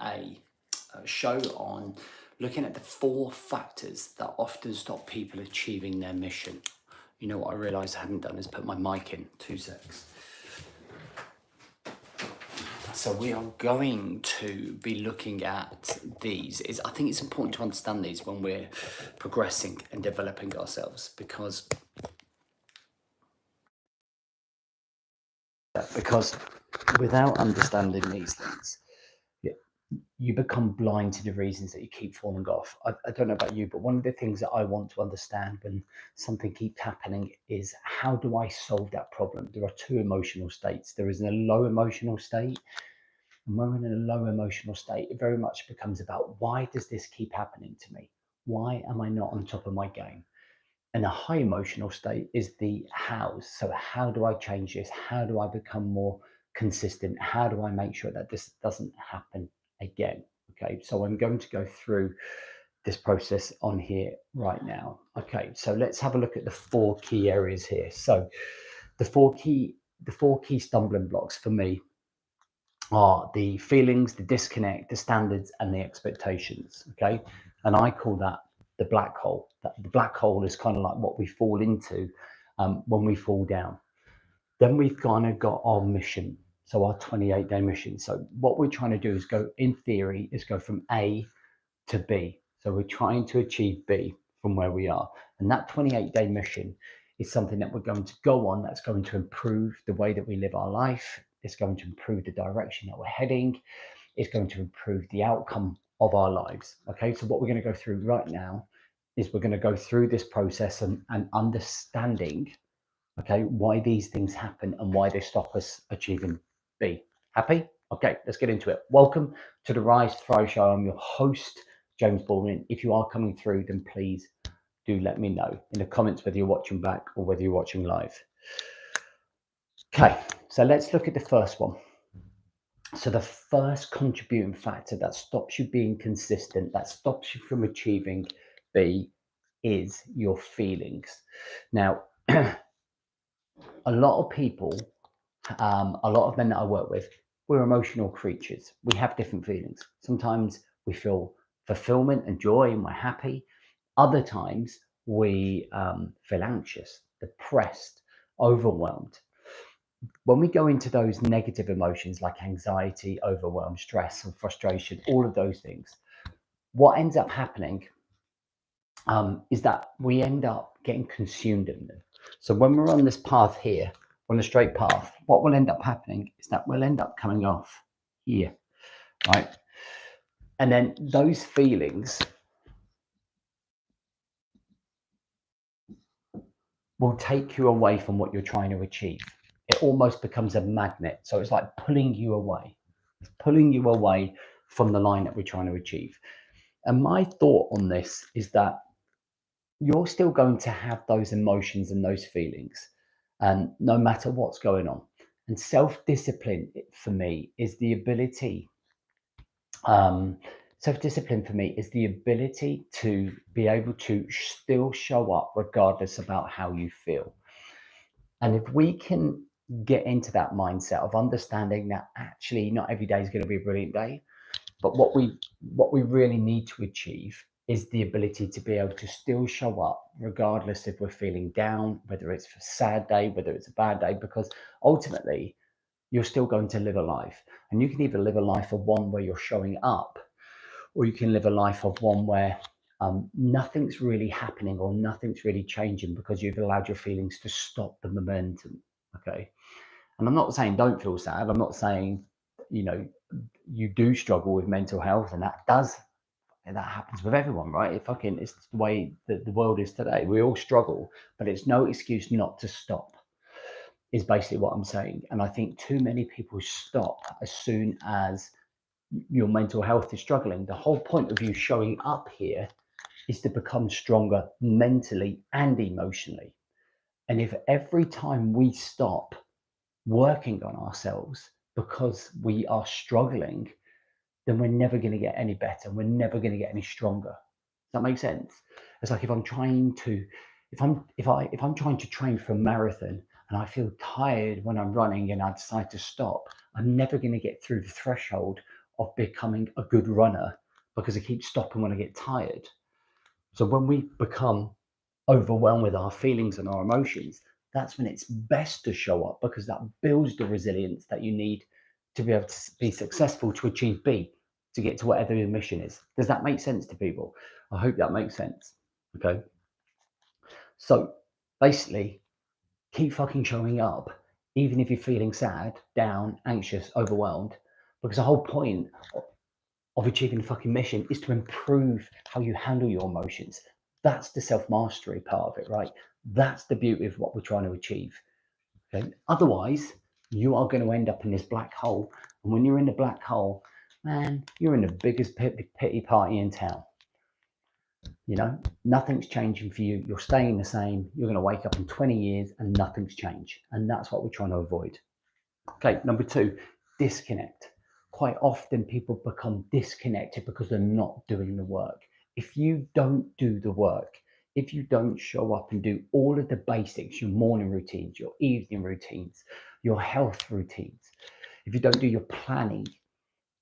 a show on looking at the 4 factors that often stop people achieving their mission. You know what I realised I hadn't done is put my mic in. 2 secs. So we are going to be looking at these. I think it's important to understand these when we're progressing and developing ourselves, because without understanding these things, you become blind to the reasons that you keep falling off. I don't know about you, but one of the things that I want to understand when something keeps happening is, how do I solve that problem? There are 2 emotional states. There is a low emotional state. And when we're in a low emotional state, it very much becomes about, why does this keep happening to me? Why am I not on top of my game? And a high emotional state is the hows. So how do I change this? How do I become more consistent? How do I make sure that this doesn't happen again? Okay, so I'm going to go through this process on here right now. Okay, so let's have a look at the 4 key areas here. So the four key stumbling blocks for me are the feelings, the disconnect, the standards, and the expectations. Okay, and I call that the black hole. The black hole is kind of like what we fall into when we fall down. Then we've kind of got our mission, so our 28-day mission. So what we're trying to do is go, in theory, is go from A to B. So we're trying to achieve B from where we are, and that 28-day mission is something that we're going to go on, that's going to improve the way that we live our life. It's going to improve the direction that we're heading. It's going to improve the outcome of our lives. Okay, so what we're going to go through right now is we're going to go through this process and understanding, okay, why these things happen and why they stop us achieving B. Happy? Okay, let's get into it. Welcome to the Rise to Thrive Show. I'm your host, James Baldwin. If you are coming through, then please do let me know in the comments whether you're watching back or whether you're watching live. Okay, so let's look at the first one. So the first contributing factor that stops you being consistent, that stops you from achieving B, is your feelings. Now, a lot of people, a lot of men that I work with, we're emotional creatures. We have different feelings. Sometimes we feel fulfillment and joy and we're happy. Other times we feel anxious, depressed, overwhelmed. When we go into those negative emotions like anxiety, overwhelm, stress, and frustration, all of those things, what ends up happening is that we end up getting consumed in them. So when we're on this path here, on the straight path, what will end up happening is that we'll end up coming off here, right? And then those feelings will take you away from what you're trying to achieve. It almost becomes a magnet. So it's like pulling you away. It's pulling you away from the line that we're trying to achieve. And my thought on this is that you're still going to have those emotions and those feelings, no matter what's going on. And self-discipline for me is the ability, to be able to still show up regardless about how you feel. And if we can get into that mindset of understanding that actually not every day is going to be a brilliant day, but what we really need to achieve is the ability to be able to still show up regardless if we're feeling down, whether it's a sad day, whether it's a bad day, because ultimately you're still going to live a life. And you can either live a life of one where you're showing up, or you can live a life of one where nothing's really happening or nothing's really changing because you've allowed your feelings to stop the momentum. Okay. And I'm not saying don't feel sad. I'm not saying, you do struggle with mental health, and that happens with everyone, right? It's the way that the world is today. We all struggle, but it's no excuse not to stop, is basically what I'm saying. And I think too many people stop as soon as your mental health is struggling. The whole point of you showing up here is to become stronger mentally and emotionally. And if every time we stop working on ourselves because we are struggling, then we're never going to get any better. We're never going to get any stronger. Does that make sense? It's like if I'm trying to train for a marathon and I feel tired when I'm running and I decide to stop, I'm never going to get through the threshold of becoming a good runner because I keep stopping when I get tired. So when we become overwhelmed with our feelings and our emotions, that's when it's best to show up, because that builds the resilience that you need to be able to be successful, to achieve B, to get to whatever your mission is. Does that make sense to people? I hope that makes sense. Okay. So basically, keep fucking showing up, even if you're feeling sad, down, anxious, overwhelmed, because the whole point of achieving the fucking mission is to improve how you handle your emotions. That's the self-mastery part of it, right? That's the beauty of what we're trying to achieve. Okay. Otherwise, you are going to end up in this black hole. And when you're in the black hole, man, you're in the biggest pity party in town. You know, nothing's changing for you. You're staying the same. You're going to wake up in 20 years and nothing's changed. And that's what we're trying to avoid. Okay, number 2, disconnect. Quite often people become disconnected because they're not doing the work. If you don't do the work, if you don't show up and do all of the basics, your morning routines, your evening routines, your health routines, if you don't do your planning,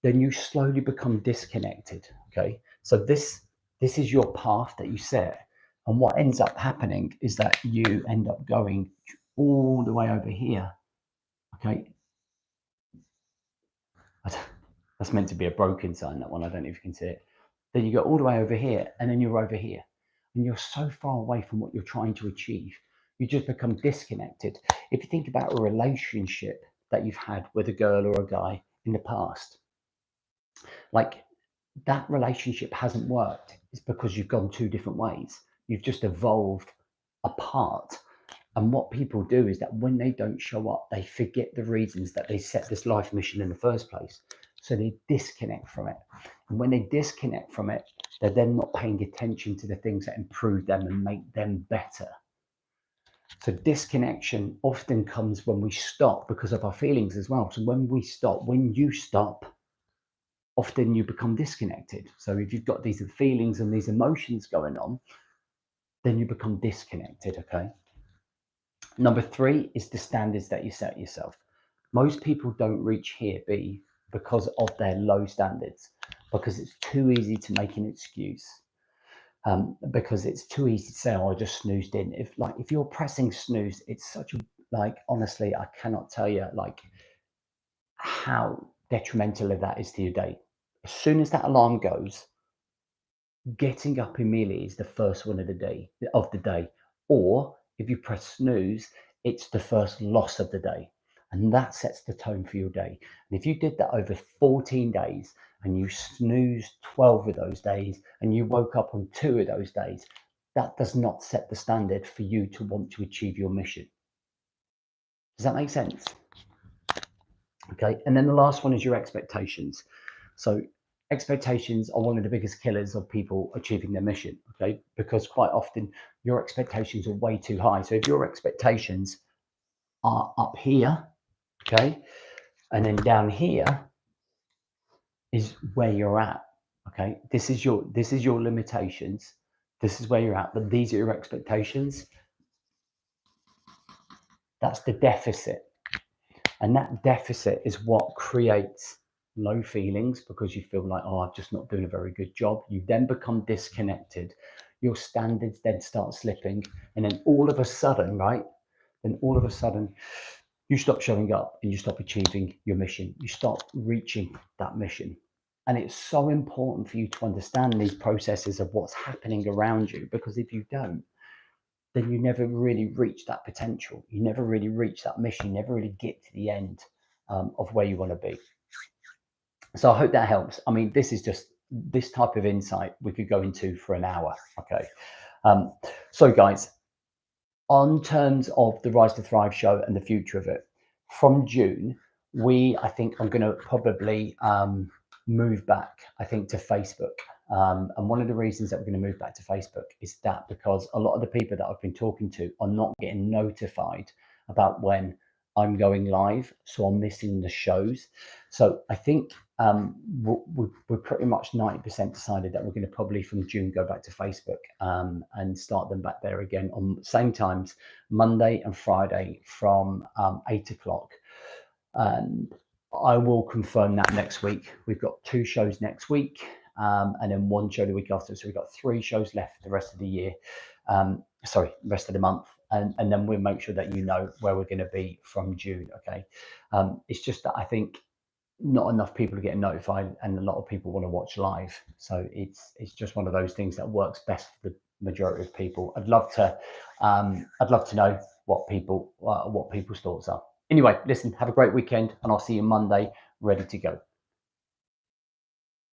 then you slowly become disconnected. Okay, so this is your path that you set, and what ends up happening is that you end up going all the way over here. Okay, that's meant to be a broken sign, that one. I don't know if you can see it. Then you go all the way over here, and then you're over here, and you're so far away from what you're trying to achieve, you just become disconnected. If you think about a relationship that you've had with a girl or a guy in the past, like, that relationship hasn't worked. It's because you've gone 2 different ways. You've just evolved apart. And what people do is that when they don't show up, they forget the reasons that they set this life mission in the first place. So they disconnect from it. And when they disconnect from it, they're then not paying attention to the things that improve them and make them better. So disconnection often comes when we stop, because of our feelings as well. So when we stop, when you stop, often you become disconnected. So if you've got these feelings and these emotions going on, then you become disconnected. Okay. Number 3 is the standards that you set yourself. Most people don't reach here, B, because of their low standards, because it's too easy to make an excuse. Because it's too easy to say, "Oh, I just snoozed in." If you're pressing snooze, it's such a, like, honestly, I cannot tell you like how detrimental that is to your day. As soon as that alarm goes, getting up immediately is the first one of the day. Or if you press snooze, it's the first loss of the day. And that sets the tone for your day. And if you did that over 14 days and you snoozed 12 of those days and you woke up on 2 of those days, that does not set the standard for you to want to achieve your mission. Does that make sense? Okay. And then the last one is your expectations. So expectations are one of the biggest killers of people achieving their mission. Okay. Because quite often your expectations are way too high. So if your expectations are up here, okay, and then down here is where you're at. Okay. This is your limitations. This is where you're at, but these are your expectations. That's the deficit. And that deficit is what creates low feelings, because you feel like, oh, I'm just not doing a very good job. You then become disconnected. Your standards then start slipping. And then all of a sudden, right? Then all of a sudden, you stop showing up and you stop achieving your mission. You stop reaching that mission. And it's so important for you to understand these processes of what's happening around you, because if you don't, then you never really reach that potential. You never really reach that mission. You never really get to the end of where you want to be. So I hope that helps. I mean, this is just this type of insight we could go into for an hour. Okay. So guys, on terms of the Rise to Thrive show and the future of it, from June, I think I'm going to probably move back, I think, to Facebook. And one of the reasons that we're going to move back to Facebook is that because a lot of the people that I've been talking to are not getting notified about when I'm going live, so I'm missing the shows. So I think we're pretty much 90% decided that we're going to probably from June go back to Facebook and start them back there again on same times, Monday and Friday from 8 o'clock. And I will confirm that next week. We've got 2 shows next week, and then 1 show the week after. So we've got 3 shows left for the rest of the year. Rest of the month, and then we'll make sure that you know where we're going to be from June. Okay, it's just that I think not enough people are getting notified, and a lot of people want to watch live. So it's just one of those things that works best for the majority of people. I'd love to know what people's thoughts are. Anyway, listen, have a great weekend, and I'll see you Monday, ready to go.